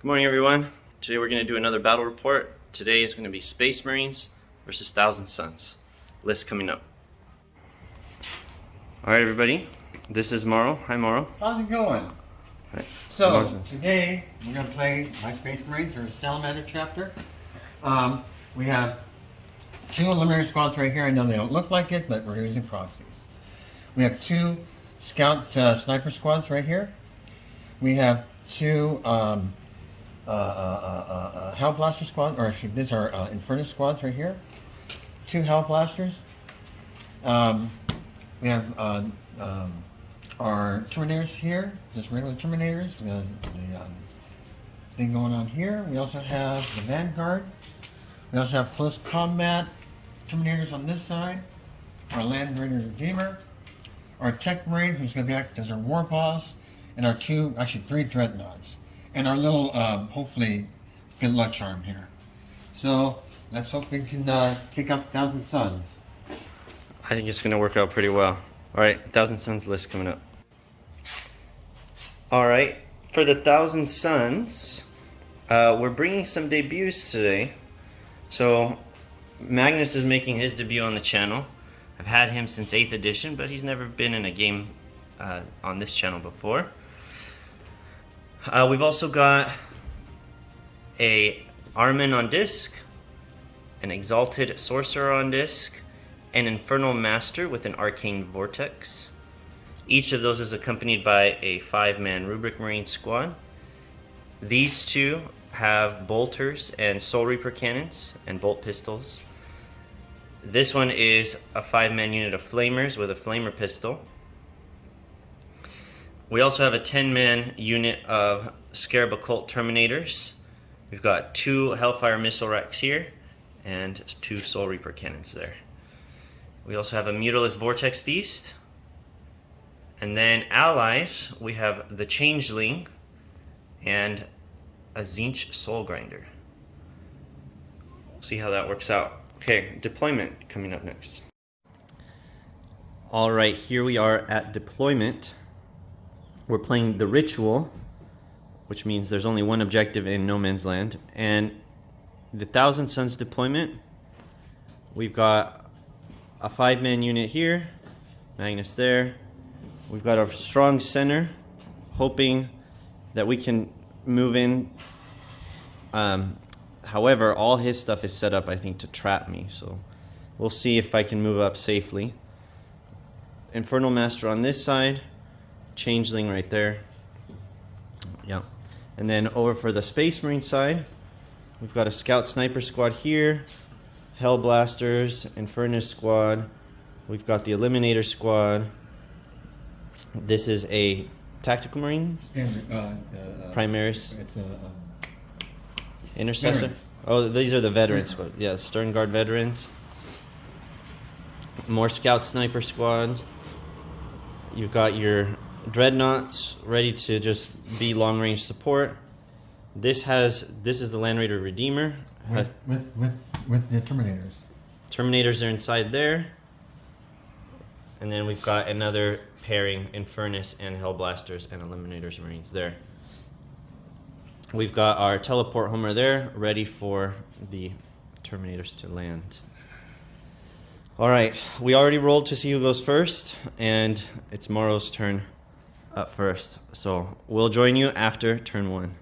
Good morning, everyone. Today we're going to do another battle report. Today is going to be Space Marines versus Thousand Suns. List coming up. All right, everybody. This is Mauro. Hi, Mauro. How's it going? Right. So, today we're going to play my Space Marines, or Salamander chapter. We have two Eliminator squads right here. I know they don't look like it, but we're using proxies. We have two Scout Sniper squads right here. We have two Hell Blaster squad, or actually these are Inferno squads right here. Two Hell Blasters. We have our Terminators here, just regular Terminators. We have the thing going on here. We also have the Vanguard. We also have Close Combat Terminators on this side. Our Land Raider Redeemer. Our Tech Marine, who's going to be acting as our War Boss. And our three Dreadnoughts. And our little, hopefully, good luck charm here. So, let's hope we can take up Thousand Suns. I think it's going to work out pretty well. All right, Thousand Suns list coming up. All right, for the Thousand Suns, we're bringing some debuts today. So, Magnus is making his debut on the channel. I've had him since 8th edition, but he's never been in a game on this channel before. We've also got a Armin on disc, an Exalted Sorcerer on disc, an Infernal Master with an Arcane Vortex. Each of those is accompanied by a 5-man Rubric Marine squad. These two have bolters and Soul Reaper cannons and bolt pistols. This one is a 5-man unit of Flamers with a Flamer pistol. We also have a 10-man unit of Scarab Occult Terminators. We've got 2 Hellfire Missile Racks here and 2 Soul Reaper cannons there. We also have a Mutalist Vortex Beast. And then allies, we have the Changeling and a Tzeentch Soul Grinder. We'll see how that works out. Okay, deployment coming up next. All right, here we are at deployment. We're playing the Ritual, which means there's only one objective in No Man's Land. And the Thousand Suns deployment, we've got a 5-man unit here, Magnus there. We've got a strong center, hoping that we can move in. However, all his stuff is set up, I think, to trap me. So we'll see if I can move up safely. Infernal Master on this side. Changeling right there. Yeah. And then over for the Space Marine side, we've got a Scout Sniper squad here, Hell Blasters, Infernus squad. We've got the Eliminator squad. This is a Tactical Marine. Standard, Primaris. It's Intercessor. Veterans. Oh, these are the Veterans squad. Yeah, Stern Guard Veterans. More Scout Sniper squad. You've got your Dreadnoughts ready to just be long range support. This is the Land Raider Redeemer. with the Terminators. Terminators are inside there. And then we've got another pairing, Infernus and Hellblasters and Eliminators Marines there. We've got our Teleport Homer there, ready for the Terminators to land. All right, we already rolled to see who goes first, and it's Mauro's turn up first. So we'll join you after turn 1.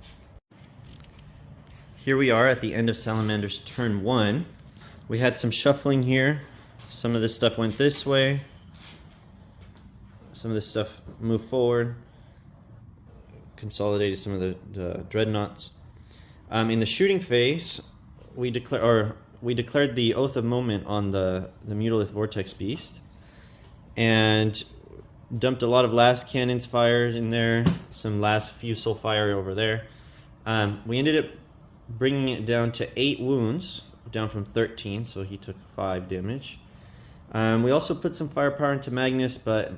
Here we are at the end of Salamander's turn 1. We had some shuffling here. Some of this stuff went this way. Some of this stuff moved forward. Consolidated some of the Dreadnoughts. In the shooting phase, we declared the Oath of Moment on the Mutalist Vortex Beast, and dumped a lot of last cannons fired in there, some last fusel fire over there. We ended up bringing it down to 8 wounds, down from 13, so he took 5 damage. We also put some firepower into Magnus, but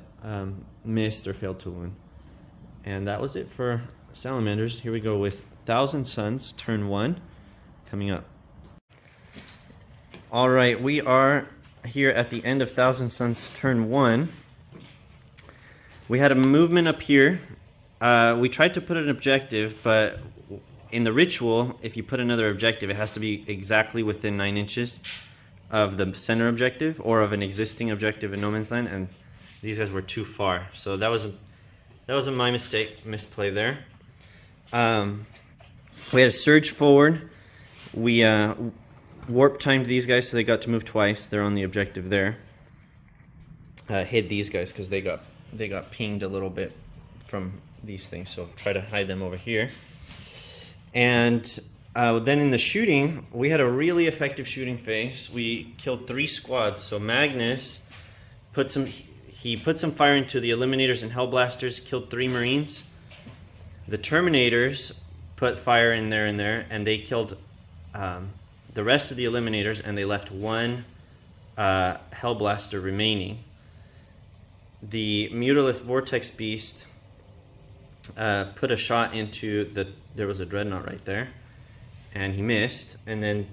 missed or failed to wound. And that was it for Salamanders. Here we go with Thousand Suns, turn 1, coming up. All right, we are here at the end of Thousand Suns, turn 1. We had a movement up here. We tried to put an objective, but in the ritual, if you put another objective, it has to be exactly within 9 inches of the center objective or of an existing objective in no man's land, and these guys were too far. So that was a my mistake, misplay there. We had a surge forward. We warp timed these guys so they got to move twice. They're on the objective there. Hid these guys because they got pinged a little bit from these things, so try to hide them over here. And then in the shooting, we had a really effective shooting phase. We killed 3 squads. So Magnus put some fire into the Eliminators and Hellblasters, killed 3 Marines. The Terminators put fire in there and they killed the rest of the Eliminators, and they left 1 Hellblaster remaining. The Mutalith Vortex Beast put a shot into there was a Dreadnought right there, and he missed. And then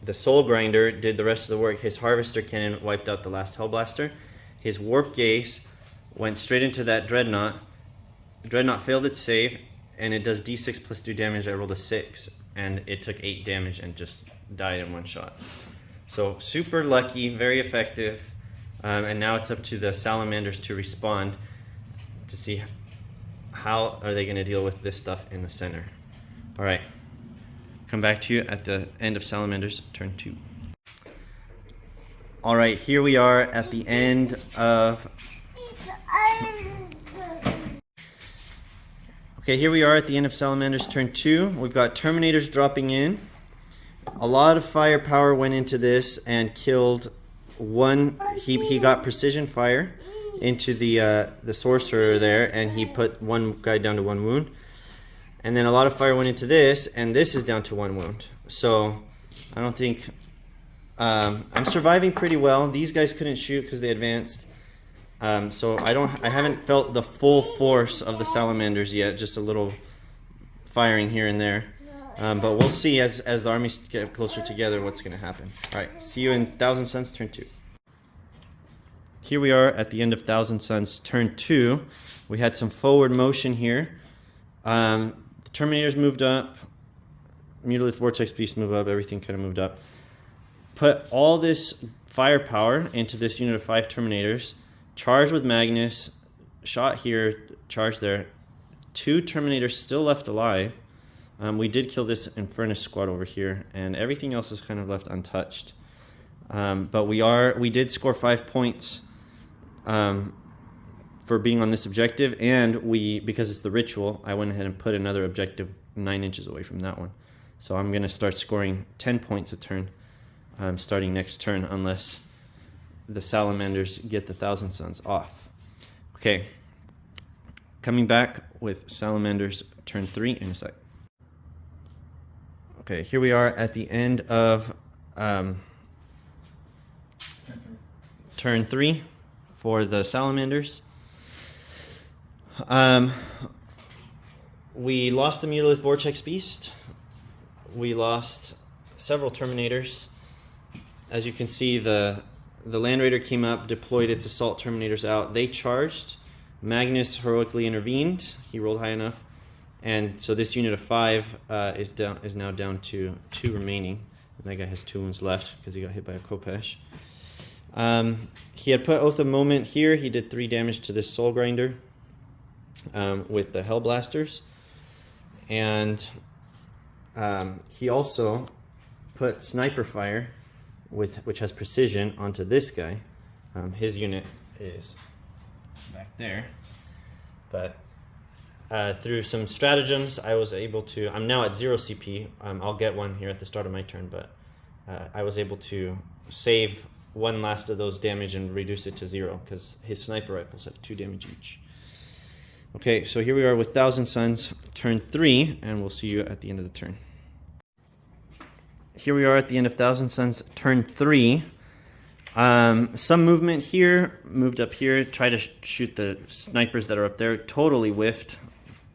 the Soul Grinder did the rest of the work. His Harvester Cannon wiped out the last Hellblaster. His Warp Gaze went straight into that Dreadnought. Dreadnought failed its save, and it does d6 plus 2 damage. I rolled a 6, and it took 8 damage and just died in 1 shot. So super lucky, very effective. And now it's up to the Salamanders to respond to see how are they going to deal with this stuff in the center. All right, come back to you at the end of Salamanders turn 2. All right, here we are at the end of... Okay, here we are at the end of Salamanders turn 2. We've got Terminators dropping in. A lot of firepower went into this and killed 1. He got precision fire into the sorcerer there, and he put 1 guy down to 1 wound. And then a lot of fire went into this, and this is down to 1 wound. So I don't think I'm surviving pretty well. These guys couldn't shoot because they advanced. So I haven't felt the full force of the Salamanders yet. Just a little firing here and there. But we'll see as the armies get closer together what's going to happen. All right, see you in Thousand Suns turn 2. Here we are at the end of Thousand Suns turn 2. We had some forward motion here. The Terminators moved up. Mutalith Vortex Beast moved up. Everything kind of moved up. Put all this firepower into this unit of 5 Terminators. Charged with Magnus. Shot here. Charged there. 2 Terminators still left alive. We did kill this Infernus squad over here, and everything else is kind of left untouched. But we did score 5 points for being on this objective, and because it's the ritual, I went ahead and put another objective 9 inches away from that one. So I'm going to start scoring 10 points a turn starting next turn, unless the Salamanders get the Thousand Suns off. Okay, coming back with Salamanders turn 3 in a sec. Okay, here we are at the end of turn 3 for the Salamanders. We lost the Mutalith Vortex Beast. We lost several Terminators. As you can see, the Land Raider came up, deployed its Assault Terminators out. They charged. Magnus heroically intervened. He rolled high enough. And so this unit of 5 is now down to 2 remaining. And that guy has 2 wounds left because he got hit by a Khopesh. He had put Oath of Moment here. He did 3 damage to this Soul Grinder with the Hellblasters. And he also put Sniper Fire, which has precision, onto this guy. His unit is back there. But through some stratagems, I was able to... I'm now at 0 CP. I'll get one here at the start of my turn, but I was able to save 1 last of those damage and reduce it to 0, because his sniper rifles have 2 damage each. Okay, so here we are with Thousand Suns, turn 3, and we'll see you at the end of the turn. Here we are at the end of Thousand Suns, turn 3. Some movement here, moved up here, try to shoot the snipers that are up there, totally whiffed,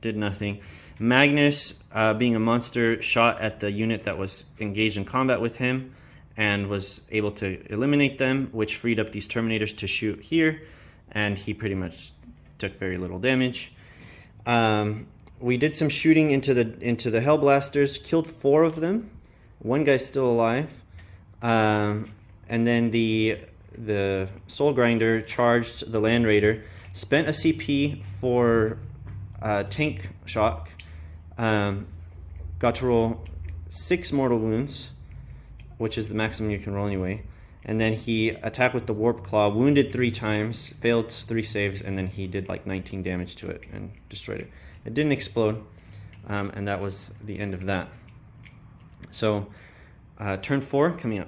did nothing. Magnus, being a monster, shot at the unit that was engaged in combat with him and was able to eliminate them, which freed up these Terminators to shoot here, and he pretty much took very little damage. we did some shooting into the Hellblasters, killed 4 of them. One guy's still alive. And then the Soul Grinder charged the Land Raider, spent a CP for tank shock, got to roll 6 mortal wounds, which is the maximum you can roll anyway. And then he attacked with the Warp Claw, wounded 3 times, failed 3 saves, and then he did like 19 damage to it and destroyed it. It didn't explode, and that was the end of that. So, turn 4 coming up.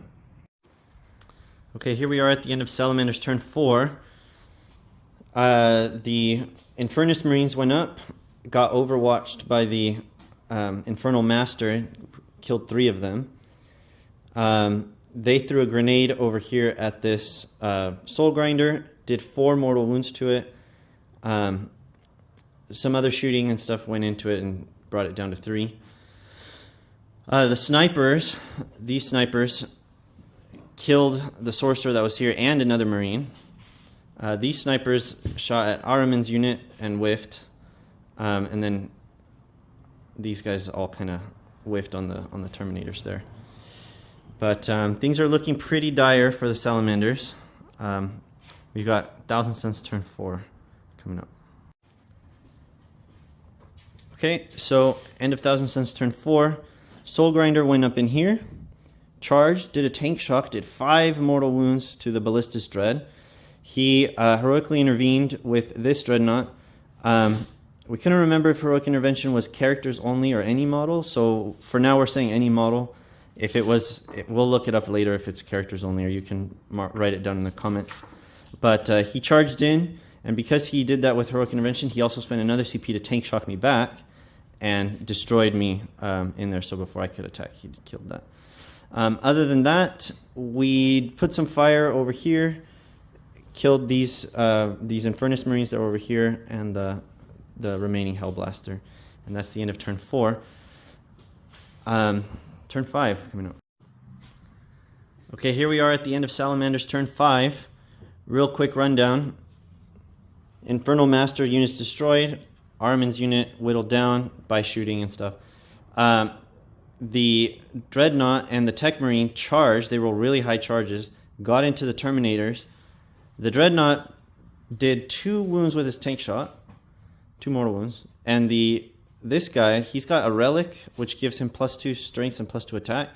Okay, here we are at the end of Salamander's turn 4. The Infernus Marines went up, got overwatched by the Infernal Master, killed 3 of them. They threw a grenade over here at this Soul Grinder, did 4 mortal wounds to it. Some other shooting and stuff went into it and brought it down to 3. The snipers, these snipers, killed the sorcerer that was here and another Marine. These snipers shot at Ahriman's unit and whiffed, and then these guys all kind of whiffed on the Terminators there. But things are looking pretty dire for the Salamanders. We've got 1,000 Suns turn 4 coming up. Okay, so end of 1,000 Suns turn 4. Soul Grinder went up in here, charged, did a tank shock, did 5 mortal wounds to the Ballistus Dread. He heroically intervened with this Dreadnought. We couldn't remember if heroic intervention was characters only or any model, so for now we're saying any model. If it was, we'll look it up later if it's characters only, or you can write it down in the comments. But he charged in, and because he did that with heroic intervention, he also spent another CP to tank shock me back and destroyed me in there, so before I could attack, he killed that. Other than that, we put some fire over here, killed these Infernus Marines that were over here, and the remaining Hellblaster. And that's the end of turn 4. Turn 5 coming up. Okay, here we are at the end of Salamander's turn 5. Real quick rundown. Infernal Master units destroyed. Ahriman's unit whittled down by shooting and stuff. The Dreadnought and the Tech Marine charged. They rolled really high charges. Got into the Terminators. The Dreadnought did 2 wounds with his tank shot. 2 mortal wounds. And this guy, he's got a relic, which gives him +2 strength and +2 attack.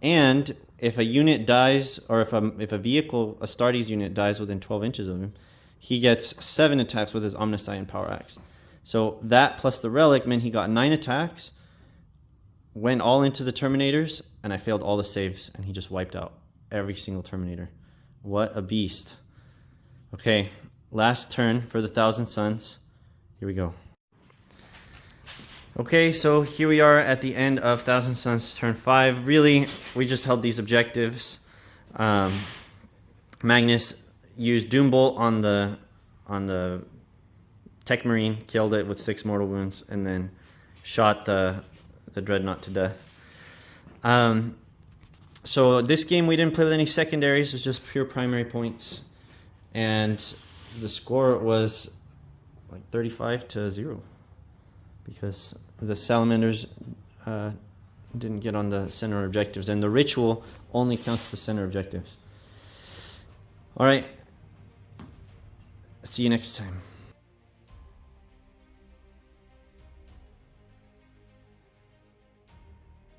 And if a unit dies, or if a vehicle, a Astartes unit dies within 12 inches of him, he gets 7 attacks with his Omniscient Power Axe. So that plus the relic meant he got 9 attacks, went all into the Terminators, and I failed all the saves, and he just wiped out every single Terminator. What a beast. Okay, last turn for the 1,000 Suns. Here we go. Okay, so here we are at the end of 1,000 Suns turn 5. Really, we just held these objectives. Magnus used Doombolt on the Tech Marine, killed it with 6 mortal wounds, and then shot the Dreadnought to death. So this game we didn't play with any secondaries, it was just pure primary points. And the score was like 35-0 because the Salamanders didn't get on the center objectives, and the ritual only counts the center objectives. All right, see you next time.